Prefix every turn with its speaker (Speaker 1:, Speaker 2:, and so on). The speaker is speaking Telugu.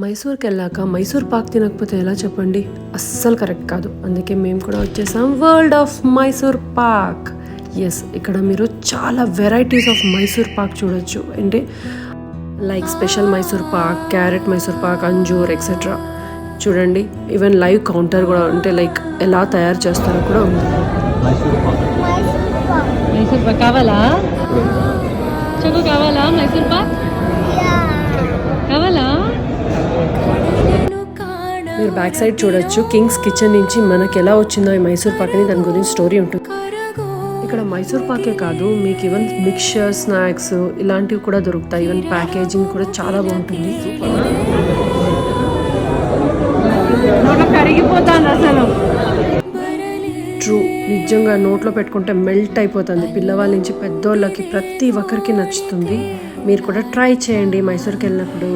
Speaker 1: మైసూర్కి వెళ్ళాక మైసూర్ పాక్ తినకపోతే ఎలా చెప్పండి, అస్సలు కరెక్ట్ కాదు. అందుకే మేము కూడా వచ్చేసాం world of Mysore pak. Yes, ఇక్కడ మీరు చాలా వెరైటీస్ ఆఫ్ మైసూర్ పాక్ చూడొచ్చు. అంటే like special Mysore pak, carrot Mysore pak, అంజూర్ ఎక్సెట్రా. చూడండి, ఈవెన్ లైవ్ కౌంటర్ కూడా, అంటే లైక్ ఎలా తయారు చేస్తారో కూడా ఉంది.
Speaker 2: మైసూర్ పాక్ కావాలా? చకు కావాలా మైసూర్ పాక్? కావాలా?
Speaker 1: మీరు బ్యాక్ సైడ్ చూడొచ్చు, కింగ్స్ కిచెన్ నుంచి మనకి ఎలా వచ్చిందో ఈ మైసూర్ పాక్ అని, దాని గురించి స్టోరీ ఉంటుంది. ఇక్కడ మైసూర్ పాకే కాదు, మీకు ఈవెన్ మిక్చర్, స్నాక్స్ ఇలాంటివి కూడా దొరుకుతాయి. ఈవెన్ ప్యాకేజింగ్ కూడా చాలా బాగుంటుంది.
Speaker 2: కరిగిపోతాను అసలు.
Speaker 1: ట్రూ, నిజంగా నోట్లో పెట్టుకుంటే మెల్ట్ అయిపోతుంది. పిల్లవాళ్ళ నుంచి పెద్దోళ్ళకి ప్రతి ఒక్కరికి నచ్చుతుంది. మీరు కూడా ట్రై చేయండి మైసూర్కి వెళ్ళినప్పుడు.